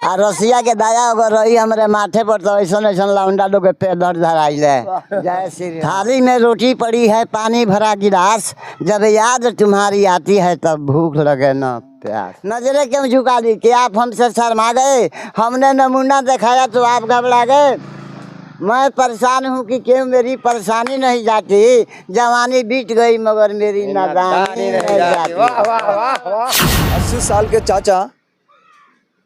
आ रसिया के दया अगर रही हमारे माथे पर तो ऐसा ऐसा लौंडा लोग के पेट दर्द धराइल है। जय श्री राम। थाली में रोटी पड़ी है, पानी भरा गिलास, जब याद तुम्हारी आती है तब भूख लगे न प्यास। नजरें क्यों झुका दी कि आप हमसे शर्मा गए, हमने नमूना दिखाया तो आप घबरा गए। मैं परेशान हूँ कि क्यों मेरी परेशानी नहीं जाती, जवानी बीत गई मगर मेरी नादानी नहीं जाती। 80 साल के चाचा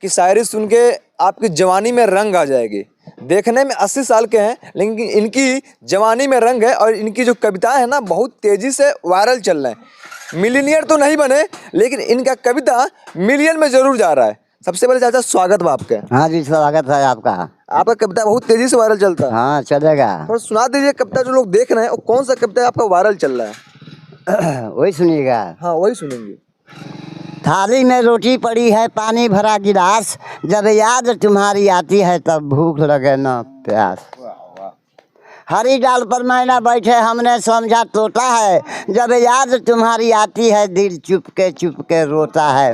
की शायरी सुन के आपकी जवानी में रंग आ जाएगी। देखने में 80 साल के हैं लेकिन इनकी जवानी में रंग है और इनकी जो कविताएं हैं ना बहुत तेजी से वायरल चल रहे हैं। मिलीनियर तो नहीं बने लेकिन इनका कविता मिलियन में जरूर जा रहा है। सबसे पहले चाचा स्वागत है आपके। हाँ जी स्वागत है आपका। आपका कविता बहुत तेजी से वायरल चलता है। हाँ चलेगा। थोड़ा सुना दीजिए कविता जो लोग देख रहे हैं, और कौन सा कविता आपका वायरल चल रहा है? वही सुनिएगा। हाँ वही सुनेंगे। थाली में रोटी पड़ी है, पानी भरा गिलास, जब याद तुम्हारी आती है तब भूख लगे न प्यास। हरी डाल पर मैना बैठे हमने समझा तोता है, जब याद तुम्हारी आती है दिल चुपके रोता है।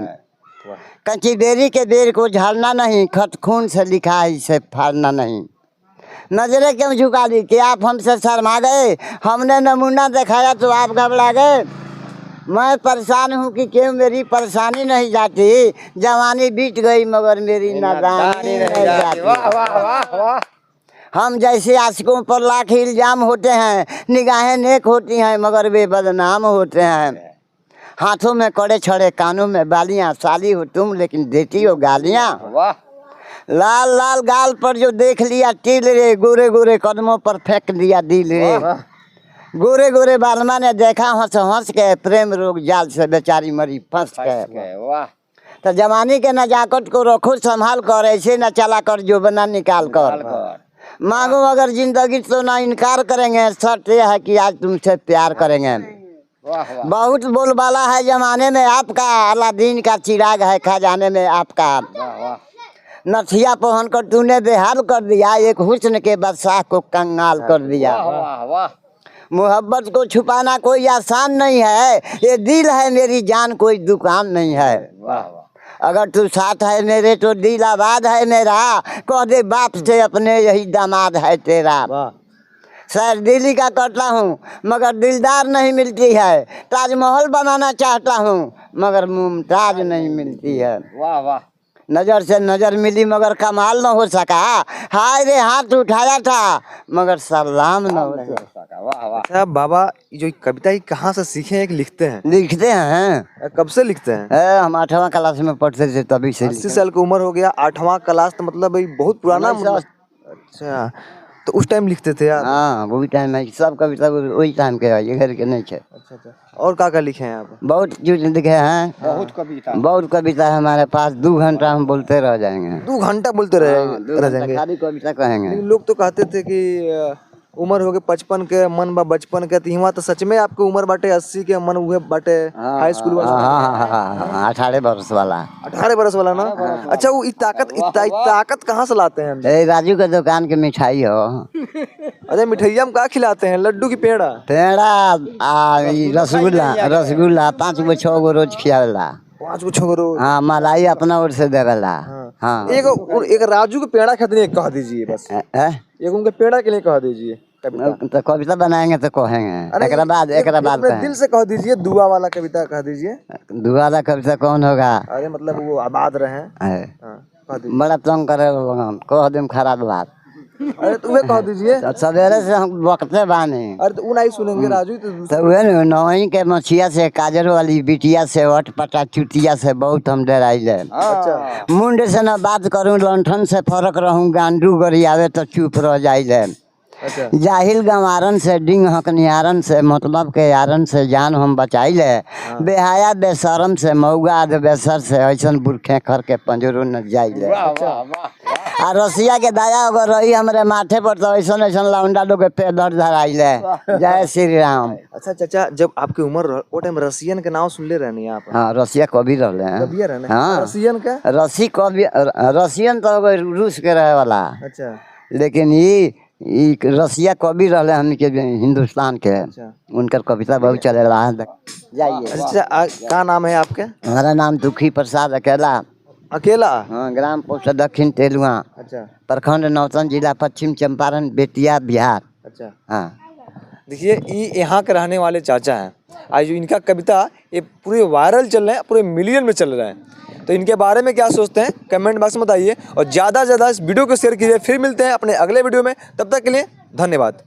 कंची बेरी के बेर को झाड़ना नहीं, खत खून से लिखा है इसे फाड़ना नहीं। नजरें क्यों झुका दी कि आप हमसे शर्मा गए, हमने नमूना दिखाया तो आप घबरा गए। मैं परेशान हूँ कि क्यों मेरी परेशानी नहीं जाती, जवानी बीत गई मगर मेरी नादानी नहीं जाती। हम जैसे आशिकों पर लाख इल्जाम होते हैं, निगाहें नेक होती हैं मगर वे बदनाम होते हैं। हाथों में कड़े छड़े, कानों में बालियां, साली हो तुम लेकिन देती हो गालियां। लाल लाल गाल पर जो देख लिया तिल रे, गोरे गोरे कदमों पर फेंक दिया दिल रे। गोरे गोरे बालमा ने देखा हंस हंस के, प्रेम रोग जाल से बेचारी मरी फंस के। तो जवानी के नजाकत को रखो संभाल कर, ऐसे न चला कर जो बना निकाल कर। मांगो अगर जिंदगी तो ना इनकार करेंगे, शर्त यह है कि आज तुमसे प्यार करेंगे। बहुत बोलबाला है जमाने में आपका, अलादीन का चिराग है खजाने में आपका। नथिया पहन कर तूने बेहाल कर दिया, एक हुस्न के बादशाह को कंगाल कर दिया। मोहब्बत को छुपाना कोई आसान नहीं है, ये दिल है मेरी जान कोई दुकान नहीं है। अगर तू साथ है मेरे तो दिल आबाद है मेरा, कह दे बाप से अपने यही दामाद है तेरा। शायद दिल्ली का करता हूँ मगर दिलदार नहीं मिलती है, ताजमहल बनाना चाहता हूँ मगर मुमताज नहीं मिलती है। वाह वाह। नज़र से नज़र मिली मगर कमाल न हो सका, हाय रे हाथ उठाया था मगर सलाम न हो सका। वाह वाह। अच्छा बाबा, जो कविता ही कहाँ से सीखे हैं कि लिखते हैं? लिखते हैं। कब से लिखते हैं? हम 8वां क्लास में पढ़ते थे तभी से। 80 साल की उम्र हो गया, 8वां क्लास तो मतलब भाई बहुत पुराना। अच्छा तो उस टाइम लिखते थे यार? हाँ वही टाइम है, सब कविता वही टाइम के है, ये घर के नहीं है। अच्छा अच्छा। और क्या लिखे हैं आप? बहुत चीज लिखे हैं। बहुत कविता है हमारे पास, 2 घंटा हम बोलते रह जाएंगे। 2 घंटा बोलते रह जाएंगे? खाली कविता कहेंगे। लोग तो कहते थे कि उम्र हो गए 55 के, मन बा बचपन के, तो यहाँ तो सच में आपको उम्र बाटे 80 के, मन हुए बाटे हाई स्कूल वाला। हाँ 18 बरस वाला। 18 बरस वाला ना? अच्छा वो ताकत कहाँ से लाते हैं? राजू के दुकान के मिठाई हो। अरे मिठाइया में क्या खिलाते हैं? लड्डू की पेड़ा? रसगुल्ला 5 गो 6 गो रोज खियावेला। 5 गो 6 गो रोज? हाँ मलाई अपना ओर से देवेला। हाँ एक राजू के पेड़ा खाते कह दीजिए बस। एक उनके पेड़ा के लिए कह दीजिए। तो कविता बनाएंगे तो कहेंगे। एक बाद दिल से कह दीजिए, दुआ वाला कविता कह दीजिए। दुआ वाला कविता कौन होगा? अरे मतलब वो आबाद रहे। बड़ा तंग करे, कह दे खराब बात। अरे तुम्हें कह दीजिए। सवेरे से हम बकते बानी। अरे तो नहीं सुनेंगे राजू तो वे नई के मछिया से, काजर वाली बिटिया से, अटपटा चुटिया से बहुत हम डराइले। अच्छा। मुंड से न बात करूं, लंठन से फरक रहूं, गांडू गरियावे तो चुप रह जाइले। अच्छा। जाहिल गंवारन से, डिंग हकनियारन से, मतलब के यारन से जान हम बचाइले। बेहाया बेशरम से, मऊगा बेसर से, ऐसन बुरखे कर के पंजरो न जाइले। आ रसिया के दया अगर रही हमारे माथे पर तो ऐसा ऐसा लौंडा लोग के पेट दर्द धराइले। जय श्री राम। अच्छा चाचा, जब आपकी उम्र वो टाइम रसियन के नाम सुन ले रहे आप? हाँ रसिया कवि रहले हैं। कवि रहने? हाँ रसियन का रसी कवि, रसियन तो रूस के रहे वाला। अच्छा। लेकिन ये रसिया कवि रहले हमके हिंदुस्तान के। अच्छा। उनकर कविता बहुत चले रहा है। जाइए। अच्छा क्या नाम है आपके? हमारा नाम दुखी प्रसाद अकेला। अकेला? हाँ, ग्राम पोस्ट दक्षिण तेलुआ, अच्छा प्रखंड नौतन, जिला पश्चिम चंपारण, बेतिया, बिहार। अच्छा। हाँ। देखिए ये यहाँ के रहने वाले चाचा हैं। आज जो इनका कविता ये पूरे वायरल चल रहे हैं, पूरे मिलियन में चल रहा है। तो इनके बारे में क्या सोचते हैं कमेंट बॉक्स में बताइए और ज़्यादा से ज़्यादा इस वीडियो को शेयर कीजिए। फिर मिलते हैं अपने अगले वीडियो में, तब तक के लिए धन्यवाद।